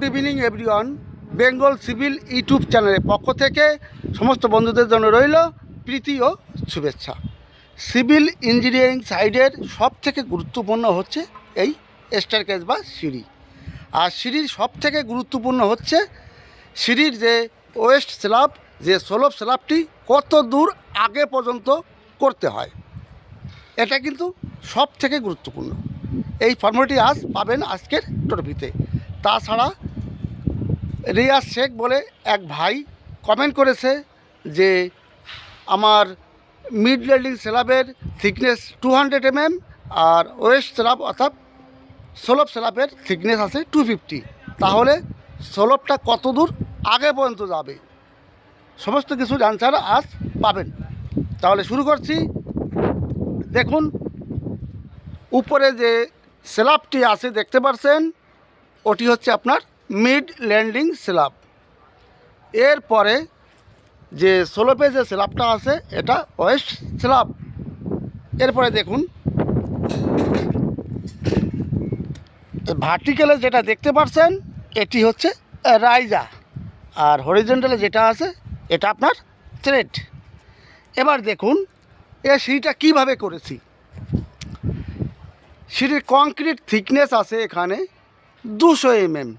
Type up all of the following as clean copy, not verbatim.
Good evening everyone. Bengal civil YouTube চ্যানেলের পক্ষ থেকে সমস্ত বন্ধুদের জন্য রইল প্রীতি ও শুভেচ্ছা। সিভিল ইঞ্জিনিয়ারিং সাইডের সব থেকে গুরুত্বপূর্ণ হচ্ছে এই স্টেয়ারকেস বা সিঁড়ি। আর সিঁড়ির সব থেকে গুরুত্বপূর্ণ হচ্ছে সিঁড়ির যে ওয়েস্ট স্ল্যাব, যে সোলপ স্ল্যাবটি কত দূর আগে পর্যন্ত করতে হয়, এটা কিন্তু সব থেকে গুরুত্বপূর্ণ। এই ফর্মুলাটি আজ পাবেন আজকের টপিতে। তাছাড়া রিয়াজ শেখ বলে এক ভাই কমেন্ট করেছে যে আমার মিড লেন্ডিং স্ল্যাবের থিকনেস 200 mm আর ওয়েস্ট স্ল্যাব অর্থাৎ সোলপ স্ল্যাবের থিকনেস আছে 250। তাহলে সোলপটা কত দূর আগে পর্যন্ত যাবে, সমস্ত কিছুর অ্যান্সার আজ পাবেন। তাহলে শুরু করছি। দেখুন, উপরে যে স্ল্যাবটি আছে দেখতে পাচ্ছেন, ওটি হচ্ছে আপনার মিড ল্যান্ডিং স্ল্যাব। এরপরে যে সোলপে যে স্ল্যাবটা আছে এটা ওয়েস্ট স্ল্যাব। এরপরে দেখুন, ভার্টিক্যালে যেটা দেখতে পাচ্ছেন এটি হচ্ছে রাইজা, আর হরিজন্টালে যেটা আছে এটা আপনার থ্রেড। এবার দেখুন এই সিঁড়িটা কীভাবে করেছি। সিঁড়ির কংক্রিট থিকনেস আছে এখানে 200 mm।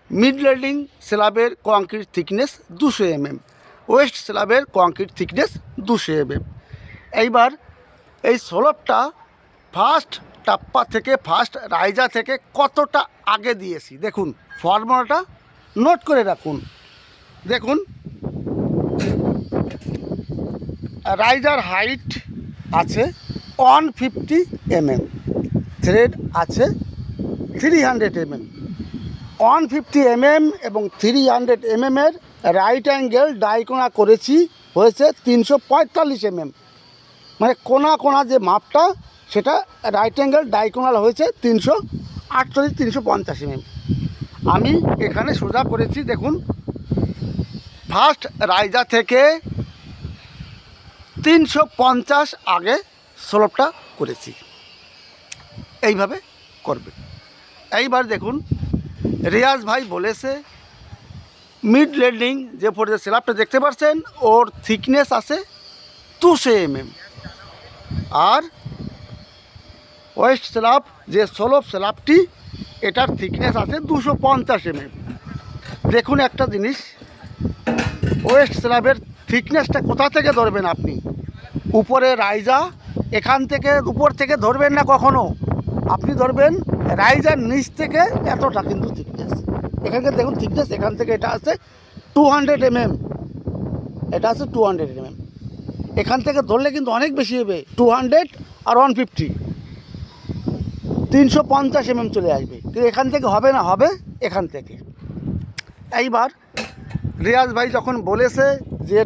মিড ল্যান্ডিং স্ল্যাবের কংক্রিট থিকনেস 200 mm, ওয়েস্ট স্ল্যাবের কংক্রিট থিকনেস 200 mm। এইবার এই সোলপটা ফার্স্ট টাপ্পা থেকে, ফার্স্ট রাইজা থেকে কতটা আগে দিয়েছি দেখুন, ফর্মুলাটা নোট করে রাখুন। দেখুন, রাইজার হাইট আছে 150 mm, থ্রেড আছে 300 mm। 150 mm এবং 300 mm এর রাইট অ্যাঙ্গেল ডাইকোনা করেছি হয়েছে 345 mm। মানে কোনা কোনা যে মাপটা সেটা রাইট অ্যাঙ্গেল ডাইকোনাল হয়েছে 348-350 mm। আমি এখানে সোজা করেছি। দেখুন, ফার্স্ট রাইজা থেকে 350 আগে সোলপটা করেছি, এইভাবে করবে। এইবার দেখুন, রিয়াজ ভাই বলেছে মিড ল্যান্ডিং যে পরে যে স্ল্যাবটা দেখতে পাচ্ছেন ওর থিকনেস আছে 200 mm, আর ওয়েস্ট স্ল্যাব যে সোলপ স্ল্যাবটি এটার থিকনেস আছে 250 mm। দেখুন একটা জিনিস, ওয়েস্ট স্ল্যাবের থিকনেসটা কোথা থেকে ধরবেন আপনি? উপরে রাইজা, এখান থেকে উপর থেকে ধরবেন না কখনো, আপনি ধরবেন রাইজার নিচ থেকে এতটা কিন্তু থিকনেস। এখানকে দেখুন থিকনেস, এখান থেকে এটা আছে 200 mm, এটা আছে 200 mm। এখান থেকে ধরলে কিন্তু অনেক বেশি হবে, 200 আর 150, 350 mm চলে আসবে। কিন্তু এখান থেকে হবে না, হবে এখান থেকে। এইবার রিয়াজ ভাই যখন বলেছে যে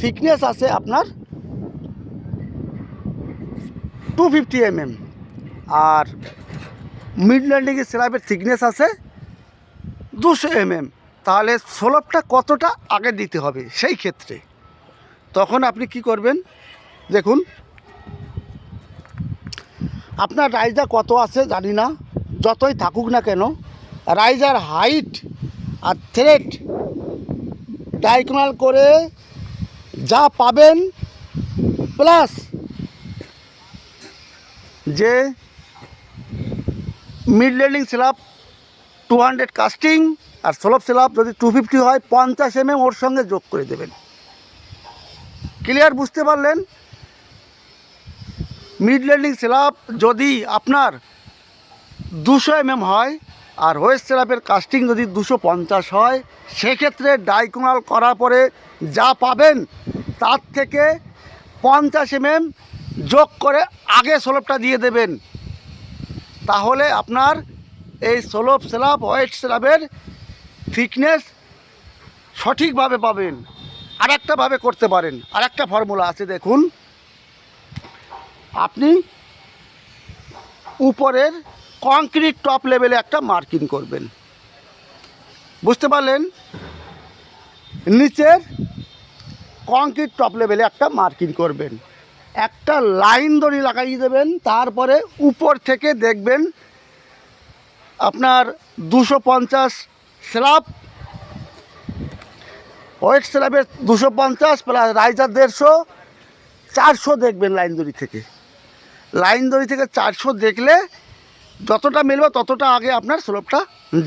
থিকনেস আছে আপনার 250 mm আর মিড ল্যান্ডিংয়ের স্ল্যাবের থিকনেস আছে 200 mm, তাহলে সোলপটা কতটা আগে দিতে হবে সেই ক্ষেত্রে তখন আপনি কি করবেন? দেখুন, আপনার রাইজা কত আছে জানি না, যতই থাকুক না কেন রাইজার হাইট আর থ্রেড ডাইকোনাল করে যা পাবেন প্লাস যে মিড ল্যান্ডিং স্ল্যাব 200 কাস্টিং আর সোলপ স্ল্যাব যদি 250 হয় 50 mm ওর সঙ্গে যোগ করে দেবেন। ক্লিয়ার বুঝতে পারলেন? মিড ল্যান্ডিং স্ল্যাব যদি আপনার 200 mm হয় আর ওয়েস্ট স্ল্যাবের কাস্টিং যদি 250 হয়, সেক্ষেত্রে ডাইকোনাল করার পরে যা পাবেন তার থেকে 50 mm যোগ করে আগে সোলপটা দিয়ে দেবেন। তাহলে আপনার এই সোলপ স্ল্যাব ওয়েস্ট স্ল্যাবের থিকনেস সঠিকভাবে পাবেন। আরেকটাভাবে করতে পারেন, আরেকটা ফর্মুলা আছে। দেখুন, আপনি উপরের কংক্রিট টপ লেভেলে একটা মার্কিং করবেন, বুঝতে পারলেন? নিচের কংক্রিট টপ লেভেলে একটা মার্কিং করবেন, একটা লাইন দড়ি লাগাইয়ে দেবেন। তারপরে উপর থেকে দেখবেন আপনার 250 স্ল্যাব, ওয়েট স্ল্যাবের 250 প্লাস রাইজার 150, 400 দেখবেন লাইন দড়ি থেকে। লাইন দড়ি থেকে 400 দেখলে যতটা মিলবে ততটা আগে আপনার স্লোপটা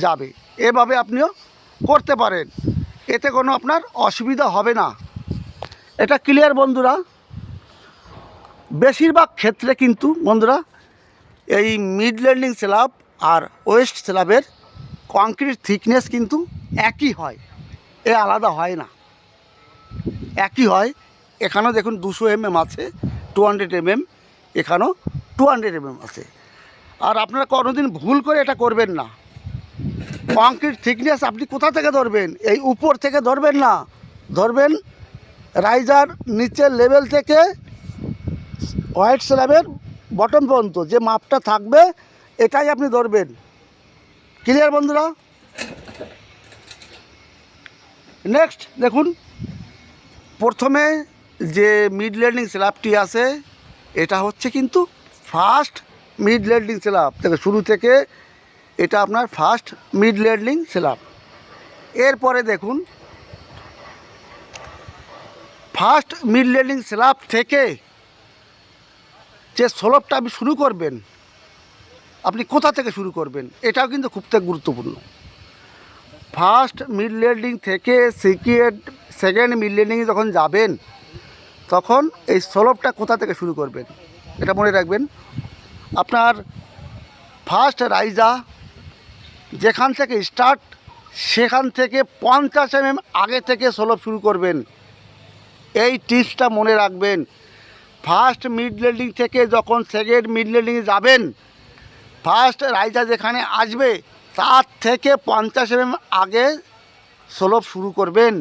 যাবে। এভাবে আপনিও করতে পারেন, এতে কোনো আপনার অসুবিধা হবে না। এটা ক্লিয়ার বন্ধুরা? বেশিরভাগ ক্ষেত্রে কিন্তু বন্ধুরা এই মিড ল্যান্ডিং স্ল্যাব আর ওয়েস্ট স্ল্যাবের কংক্রিট থিকনেস কিন্তু একই হয়, এ আলাদা হয় না, একই হয়। এখানেও দেখুন 200 mm আছে, 200 mm, এখানেও 200 mm আছে। আর আপনারা কোনোদিন ভুল করে এটা করবেন না। কংক্রিট থিকনেস আপনি কোথা থেকে ধরবেন? এই উপর থেকে ধরবেন না, ধরবেন রাইজার নিচের লেভেল থেকে হোয়াইট স্ল্যাবের বটম পর্যন্ত যে মাপটা থাকবে এটাই আপনি ধরবেন। ক্লিয়ার বন্ধুরা? নেক্সট দেখুন, প্রথমে যে মিড ল্যান্ডিং স্ল্যাবটি আছে এটা হচ্ছে কিন্তু ফার্স্ট মিড ল্যান্ডিং স্ল্যাব থেকে শুরু থেকে এটা আপনার ফার্স্ট মিড ল্যান্ডিং স্ল্যাব। এরপরে দেখুন ফার্স্ট মিড ল্যান্ডিং স্ল্যাব থেকে যে স্লোপটা আপনি শুরু করবেন, আপনি কোথা থেকে শুরু করবেন এটাও কিন্তু খুব গুরুত্বপূর্ণ। ফার্স্ট মিড ল্যান্ডিং থেকে সেকেন্ড মিড ল্যান্ডিংয়ে যখন যাবেন তখন এই স্লোপটা কোথা থেকে শুরু করবেন এটা মনে রাখবেন। আপনার ফার্স্ট রাইজা যেখান থেকে স্টার্ট সেখান থেকে 50 mm আগে থেকে স্লোপ শুরু করবেন। এই টিপসটা মনে রাখবেন। ফার্স্ট মিড ল্যান্ডিং থেকে যখন সেকেন্ড মিড ল্যান্ডিংয়ে যাবেন, ফার্স্ট রাইজা যেখানে আসবে তার থেকে 50 mm আগে স্লোপ শুরু করবেন।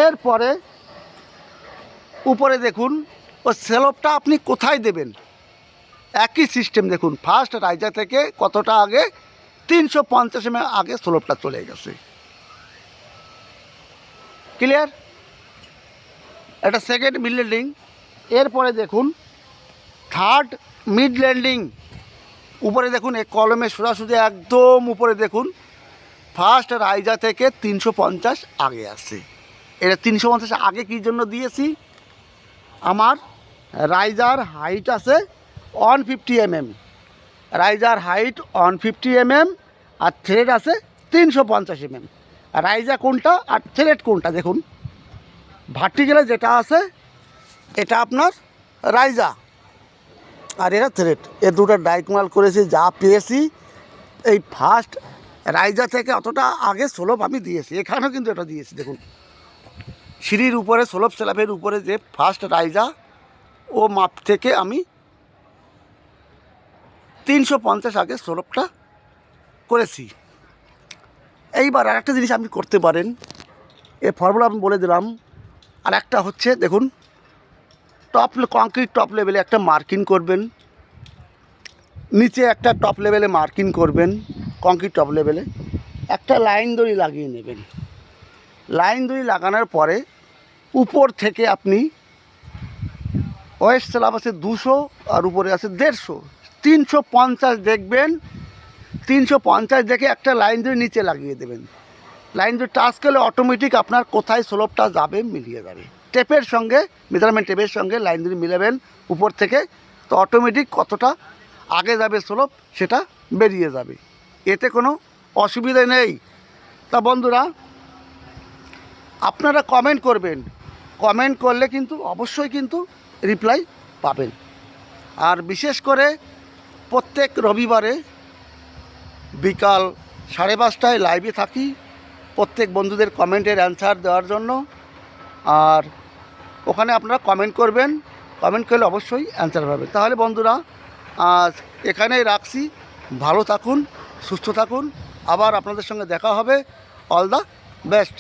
এরপরে উপরে দেখুন ও স্লোপটা আপনি কোথায় দেবেন, একই সিস্টেম। দেখুন ফার্স্ট রাইজা থেকে কতটা আগে, 350 mm আগে স্লোপটা চলে গেছে। ক্লিয়ার? এটা সেকেন্ড মিড ল্যান্ডিং। এরপরে দেখুন থার্ড মিড ল্যান্ডিং। উপরে দেখুন এই কলমে সোজাসুজি একদম উপরে দেখুন ফার্স্ট রাইজা থেকে 350 আগে আসছে। এটা 350 আগে কী জন্য দিয়েছি, আমার রাইজার হাইট আছে 150 mm, রাইজার হাইট 150 mm আর থ্রেড আছে 350 mm। রাইজা কোনটা আর থ্রেড কোনটা দেখুন, ভার্টিক্যালে যেটা আছে এটা আপনার রাইজা আর এটা থ্রেড। এ দুটো ডাইকমাল করেছি, যা পেয়েছি এই ফার্স্ট রাইজা থেকে অতটা আগে স্লোপ আমি দিয়েছি। এখানেও কিন্তু এটা দিয়েছি দেখুন, সিঁড়ির উপরে স্লোপ স্ল্যাবের উপরে যে ফার্স্ট রাইজা ও মাপ থেকে আমি 350 আগে স্লোপটা করেছি। এইবার আর একটা জিনিস আপনি করতে পারেন, এ ফর্মুলা আমি বলে দিলাম। আর একটা হচ্ছে দেখুন কংক্রিট টপ লেভেলে একটা মার্কিং করবেন, নিচে একটা টপ লেভেলে মার্কিং করবেন, কংক্রিট টপ লেভেলে একটা লাইন দড়ি লাগিয়ে নেবেন। লাইন দড়ি লাগানোর পরে উপর থেকে আপনি ওয়েস্ট স্ল্যাব আছে 200 আর উপরে আছে 150, 350 দেখবেন। 350 দেখে একটা লাইন দড়ি নিচে লাগিয়ে দেবেন। লাইন দড়ি টাচ করলে অটোমেটিক আপনার কোথায় স্লোপটা যাবে মিলিয়ে যাবে। টেপের সঙ্গে মেজারমেন্ট টেপের সঙ্গে লাইন দড়ি মিলাবেন উপর থেকে, তো অটোমেটিক কতটা আগে যাবে স্লোপ সেটা বেরিয়ে যাবে, এতে কোনো অসুবিধা নেই। তা বন্ধুরা আপনারা কমেন্ট করবেন, কমেন্ট করলে কিন্তু অবশ্যই কিন্তু রিপ্লাই পাবেন। আর বিশেষ করে প্রত্যেক রবিবারে বিকাল 5:30টায় লাইভে থাকি প্রত্যেক বন্ধুদের কমেন্টের অ্যান্সার দেওয়ার জন্য। আর ওখানে আপনারা কমেন্ট করবেন, কমেন্ট করলে অবশ্যই অ্যান্সার পাবেন। তাহলে বন্ধুরা আজ এখানেই রাখছি, ভালো থাকুন, সুস্থ থাকুন, আবার আপনাদের সঙ্গে দেখা হবে। All the best.